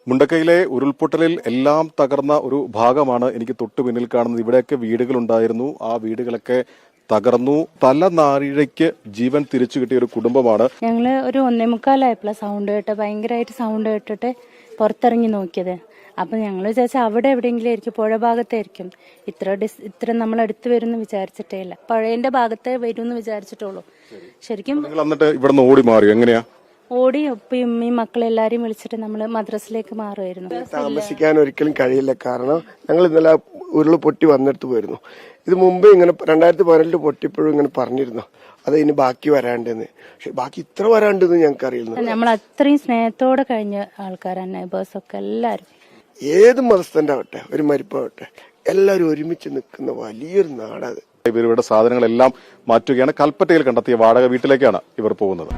മുണ്ടക്കയിലെ ഉരുൾപൊട്ടലിൽ എല്ലാം തകർന്ന ഒരു ഭാഗമാണ് എനിക്ക് തൊട്ടു പിന്നിൽ കാണുന്നത്. ഇവിടെയൊക്കെ വീടുകളുണ്ടായിരുന്നു. ആ വീടുകളൊക്കെ തകർന്നു. തലനാരിഴയ്ക്ക് ജീവൻ തിരിച്ചു കിട്ടിയ ഒരു കുടുംബമാണ്. ഞങ്ങള് ഒരു 1:45 സൗണ്ട് കേട്ട് ഭയങ്കരമായിട്ട് സൗണ്ട് കേട്ടിട്ട് പുറത്തിറങ്ങി നോക്കിയത്. അപ്പൊ ഞങ്ങൾ വിചാരിച്ച അവിടെ എവിടെയെങ്കിലും ആയിരിക്കും, പുഴ ഭാഗത്തായിരിക്കും. ഇത്ര നമ്മൾ അടുത്ത് വരുമെന്ന് വിചാരിച്ചിട്ടേ ഇല്ല. പുഴയുടെ ഭാഗത്തേ വരുമെന്ന് വിചാരിച്ചിട്ടുള്ളൂ. ശരിക്കും നിങ്ങൾ എന്നിട്ട് ഇവിടെ നിന്ന് ഓടി മാറി എങ്ങനെയാ? ഓടി ഉപ്പയും ഉമ്മയും മക്കളെല്ലാരെയും വിളിച്ചിട്ട് നമ്മള് മദ്രസിലേക്ക് മാറുമായിരുന്നു. താമസിക്കാൻ ഒരിക്കലും കഴിയില്ല. കാരണം ഞങ്ങൾ ഇന്നലെ ഉരുള് പൊട്ടി വന്നെടുത്ത് പോയിരുന്നു. ഇത് മുമ്പ് ഇങ്ങനെ 2018 പൊട്ടിപ്പോഴും ഇങ്ങനെ പറഞ്ഞിരുന്നു അത് ഇനി ബാക്കി വരാണ്ടെന്ന്. പക്ഷെ ബാക്കി ഇത്ര വരാണ്ടെന്ന് ഞങ്ങൾക്ക് അറിയില്ല. നമ്മൾ അത്രയും സ്നേഹത്തോടെ കഴിഞ്ഞ ആൾക്കാരാണ് നെയ്ബേഴ്സൊക്കെ എല്ലാരും. ഏത് മതസ്ഥന്റെ ആവട്ടെ, ഒരു മരിപ്പാവട്ടെ, എല്ലാവരും ഒരുമിച്ച് നിൽക്കുന്ന വലിയൊരു നാടത്. ഇവരുടെ സാധനങ്ങളെല്ലാം മാറ്റുകയാണ്. കൽപ്പറ്റയിൽ കണ്ടെത്തിയ വാടക വീട്ടിലേക്കാണ് ഇവർ പോകുന്നത്.